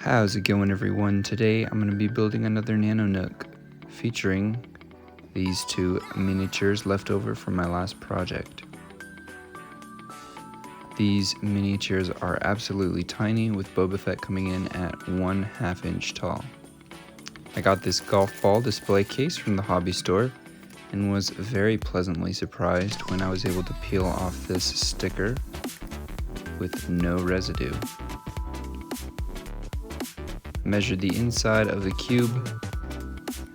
How's it going, everyone? Today I'm going to be building another Nano Nook featuring these two miniatures left over from my last project. These miniatures are absolutely tiny, with Boba Fett coming in at 1/2 inch tall. I got this golf ball display case from the hobby store and was very pleasantly surprised when I was able to peel off this sticker with no residue. Measured the inside of the cube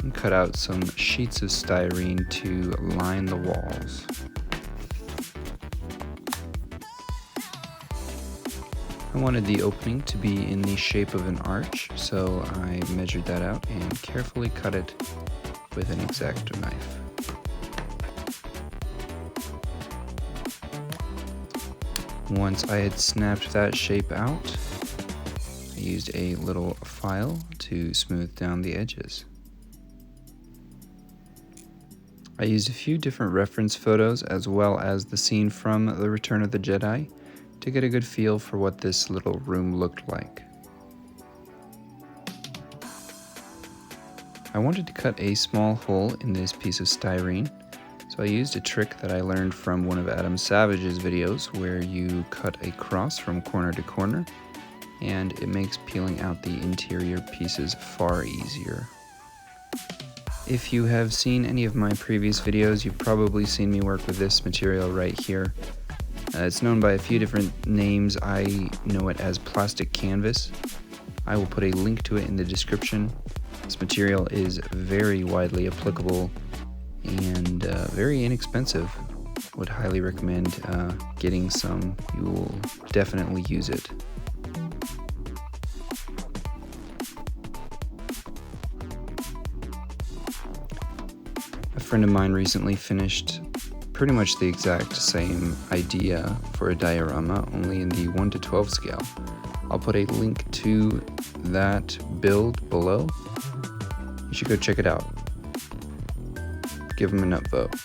and cut out some sheets of styrene to line the walls. I wanted the opening to be in the shape of an arch, so I measured that out and carefully cut it with an X-Acto knife. Once I had snapped that shape out, I used a little file to smooth down the edges. I used a few different reference photos as well as the scene from The Return of the Jedi to get a good feel for what this little room looked like. I wanted to cut a small hole in this piece of styrene, so I used a trick that I learned from one of Adam Savage's videos where you cut a cross from corner to corner, and it makes peeling out the interior pieces far easier. If you have seen any of my previous videos, you've probably seen me work with this material right here. It's known by a few different names. I know it as plastic canvas. I will put a link to it in the description. This material is very widely applicable and very inexpensive. Would highly recommend getting some. You will definitely use it. A friend of mine recently finished pretty much the exact same idea for a diorama, only in the 1:12 scale. I'll put a link to that build below. You should go check it out. Give him an upvote.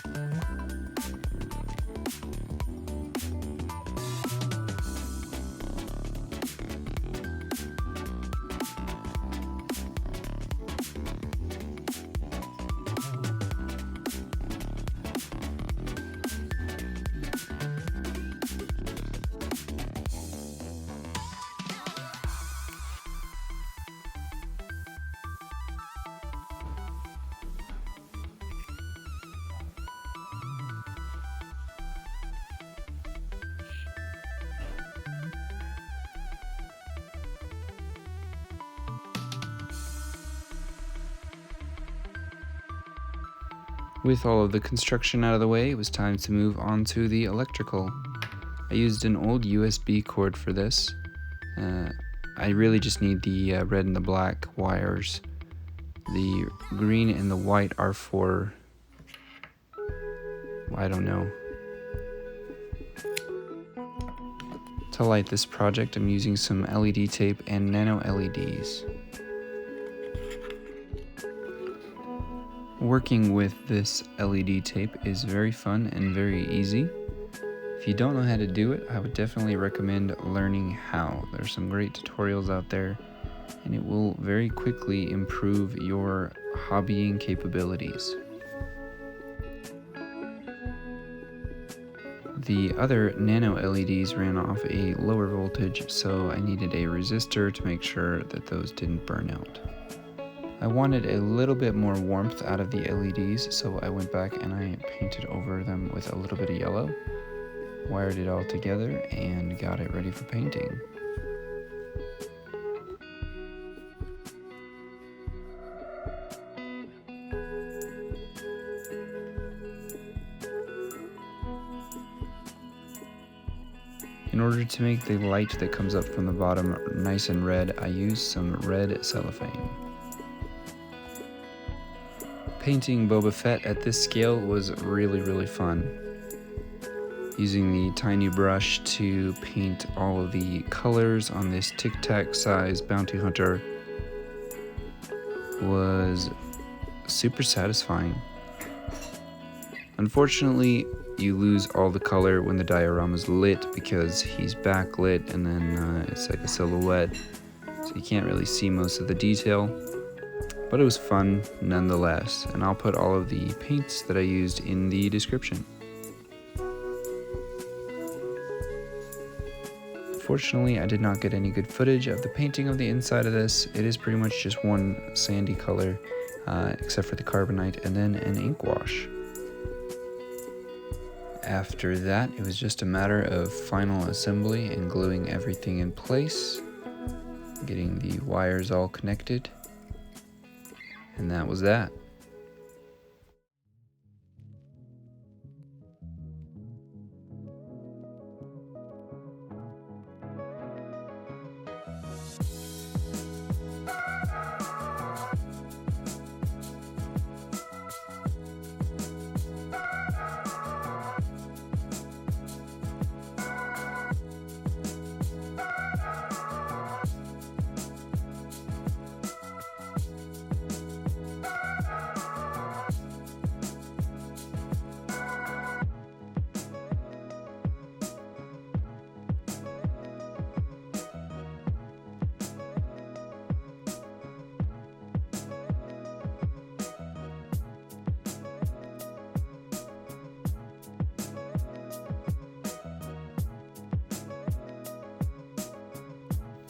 With all of the construction out of the way, it was time to move on to the electrical. I used an old USB cord for this. I really just need the red and the black wires. The green and the white are for, I don't know. To light this project, I'm using some LED tape and nano LEDs. Working with this LED tape is very fun and very easy. If you don't know how to do it, I would definitely recommend learning how. There's some great tutorials out there, and it will very quickly improve your hobbying capabilities. The other nano LEDs ran off a lower voltage, so I needed a resistor to make sure that those didn't burn out. I wanted a little bit more warmth out of the LEDs, so I went back and I painted over them with a little bit of yellow, wired it all together, and got it ready for painting. In order to make the light that comes up from the bottom nice and red, I used some red cellophane. Painting Boba Fett at this scale was really fun. Using the tiny brush to paint all of the colors on this Tic Tac size bounty hunter was super satisfying. Unfortunately, you lose all the color when the diorama's lit because he's backlit and then it's like a silhouette. so you can't really see most of the detail, but it was fun nonetheless, and I'll put all of the paints that I used in the description. Unfortunately, I did not get any good footage of the painting of the inside of this. It is pretty much just one sandy color, except for the carbonite, and then an ink wash. After that, it was just a matter of final assembly and gluing everything in place, getting the wires all connected, and that was that.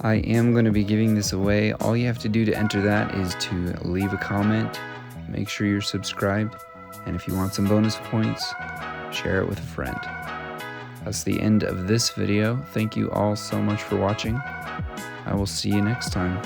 I am going to be giving this away. All you have to do to enter that is to leave a comment, make sure you're subscribed, and if you want some bonus points, share it with a friend. That's the end of this video. Thank you all so much for watching. I will see you next time.